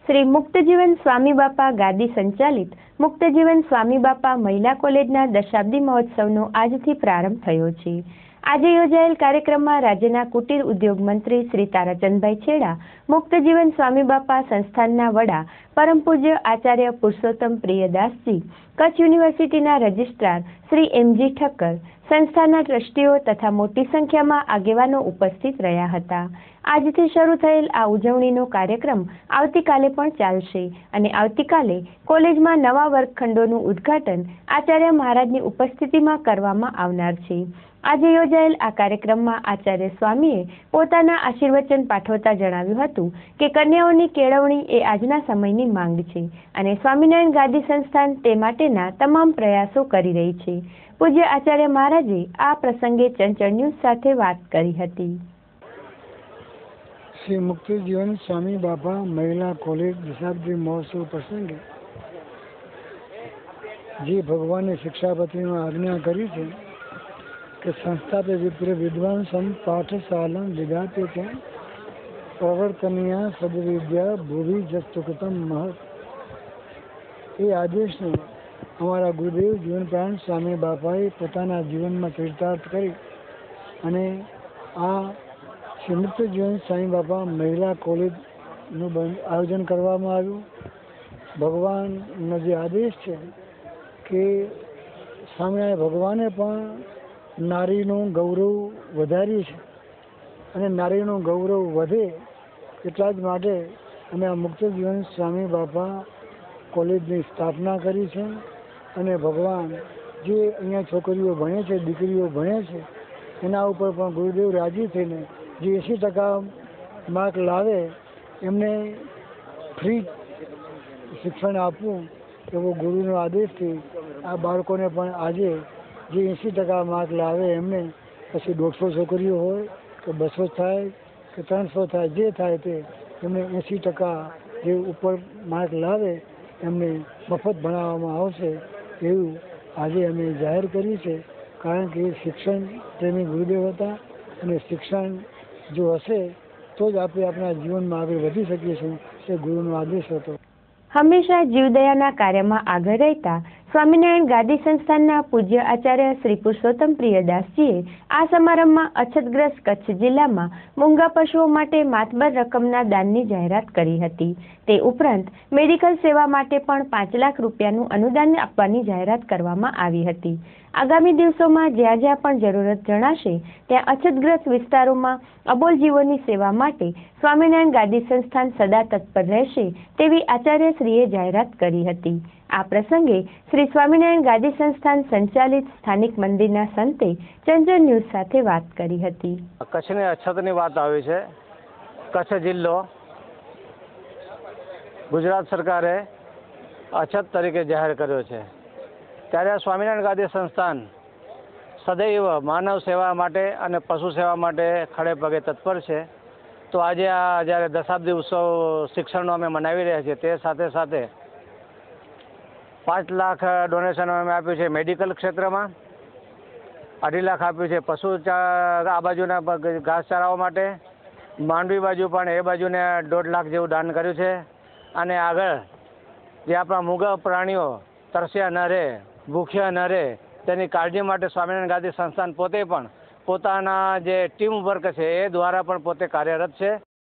શ્રી મુક્તજીવન સ્વામી બાપા ગાદી સંચાલિત મુક્તજીવન સ્વામી બાપા મહિલા કોલેજના દશાબ્દી મહોત્સવનો આજથી પ્રારંભ થયો છે। આજે યોજાયેલ કાર્યક્રમમાં રાજ્યના કુટીર ઉદ્યોગ મંત્રી શ્રી તારાચંદભાઈ છેડા, મુક્તજીવન સ્વામી બાપા સંસ્થાનના વડા પરમ પૂજ્ય આચાર્ય પુરુષોત્તમ પ્રિયદાસજી, કચ્છ યુનિવર્સિટીના રજિસ્ટ્રાર શ્રી એમજી ઠક્કર, સંસ્થાના ટ્રસ્ટીઓ તથા મોટી સંખ્યામાં આગેવાનો ઉપસ્થિત રહ્યા હતા। આજથી શરૂ થયેલ આ ઉજવણીનો કાર્યક્રમ આવતીકાલે પણ ચાલશે અને આવતીકાલે કોલેજમાં નવા વર્ગખંડોનું ઉદ્ઘાટન આચાર્ય મહારાજની ઉપસ્થિતિમાં કરવામાં આવનાર છે। આજે યોજાયેલ આ કાર્યક્રમમાં આચાર્ય સ્વામીએ પોતાના આશીર્વચન પાઠવતા જણાવ્યું હતું કે કન્યાઓની કેળવણી એ આજના સમયની માંગ છે અને સ્વામિનારાયણ ગાદી સંસ્થાન તે માટેના તમામ પ્રયાસો કરી રહી છે। પૂજ્ય આચાર્ય મહારાજે આ પ્રસંગે ચંચળ ન્યૂઝ સાથે વાત કરી હતી। શ્રી મુક્તિજીવન સ્વામી બાપા મહિલા કોલેજ દશાબ્દી મહોત્સવ પ્રસંગે જે ભગવાને શિક્ષાપતિમાં આજ્ઞા કરી છે કે સંસ્થાપે વિપ્ર વિદ્વાન સંત પાઠશાલા વિધાતે ત્યાં પ્રવર્તનીયા સદવિદ્યા ભૂવિ જસ્તુકતમ મહત, એ આદેશને અમારા ગુરુદેવ જીવનપ્રાણ સ્વામી બાપાએ પોતાના જીવનમાં ચરિતાર્થ કરી અને આ શ્રી મુક્તજીવન સ્વામી બાપા મહિલા કોલેજનું આયોજન કરવામાં આવ્યું। ભગવાનનો જે આદેશ છે કે સ્વામિનારાયણ ભગવાને પણ નારીનું ગૌરવ વધાર્યું છે અને નારીનું ગૌરવ વધે એટલા જ માટે અમે આ મુક્તજીવન સ્વામી બાપા કોલેજની સ્થાપના કરી છે અને ભગવાન જે અહીંયા છોકરીઓ ભણે છે, દીકરીઓ ભણે છે, એના ઉપર પણ ગુરુદેવ રાજી થઈને જે 80% માર્ક લાવે એમને ફ્રી શિક્ષણ આપવું એવો ગુરુનો આદેશથી આ બાળકોને પણ આજે જે 80% માર્ક લાવે એમને પછી 150 છોકરીઓ હોય કે 200 થાય કે 300 થાય, જે થાય તે એમને 80% જે ઉપર માર્ક લાવે એમને મફત ભણાવવામાં આવશે એવું આજે અમે જાહેર કર્યું છે। કારણ કે શિક્ષણ પ્રેમી ગુરુદેવ હતા અને શિક્ષણ જો હશે તો જ આપણે આપણા જીવનમાં આગળ વધી શકીએ છીએ, એ ગુરુનો આદેશ હતો। હંમેશા જીવદયાના કાર્યમાં આગળ રહેતા સ્વામિનારાયણ ગાદી સંસ્થાનના પૂજ્ય આચાર્ય શ્રી પુરુષોત્તમ પ્રિયદાસજીએ આ સમારંભમાં અછતગ્રસ્ત કચ્છ જિલ્લામાં મૂંગા પશુઓ માટે માતબર રકમના દાનની જાહેરાત કરી હતી। તે ઉપરાંત મેડિકલ સેવા માટે પણ 5 લાખ રૂપિયાનું અનુદાન આપવાની જાહેરાત કરવામાં આવી હતી। આગામી દિવસોમાં જ્યાં જ્યાં પણ જરૂરત જણાશે ત્યાં અછતગ્રસ્ત વિસ્તારોમાં અબોલ જીવોની સેવા માટે સ્વામિનારાયણ ગાદી સંસ્થાન સદા તત્પર રહેશે તેવી આચાર્યશ્રીએ જાહેરાત કરી હતી। આ પ્રસંગે શ્રી સ્વામિનારાયણ ગાદી સંસ્થાન સંચાલિત સ્થાનિક મંદિરના સંતે ચંચળ ન્યૂઝ સાથે વાત કરી હતી। કચ્છની અછતની વાત આવી છે। કચ્છ જિલ્લો ગુજરાત સરકારે અછત તરીકે જાહેર કર્યો છે, ત્યારે સ્વામિનારાયણ ગાદી સંસ્થાન સદૈવ માનવ સેવા માટે અને પશુ સેવા માટે ખડે પગે તત્પર છે। તો આજે આ જ્યારે દશાબ્દી ઉત્સવ શિક્ષણનો અમે મનાવી રહ્યા છીએ તે સાથે સાથે 5 લાખ ડોનેશન અમે આપ્યું છે મેડિકલ ક્ષેત્રમાં, 2.5 લાખ આપ્યું છે પશુ આ બાજુના ઘાસચારાઓ માટે, માંડવી બાજુ પણ એ બાજુને 1.5 લાખ જેવું દાન કર્યું છે। અને આગળ જે આપણા મૂંગા પ્રાણીઓ તરસ્યા ન રહે, ભૂખ્યા ન રહે તેની કાળજી માટે સ્વામિનારાયણ ગાદી સંસ્થાન પોતે પણ પોતાના જે ટીમ વર્ક છે એ દ્વારા પણ પોતે કાર્યરત છે।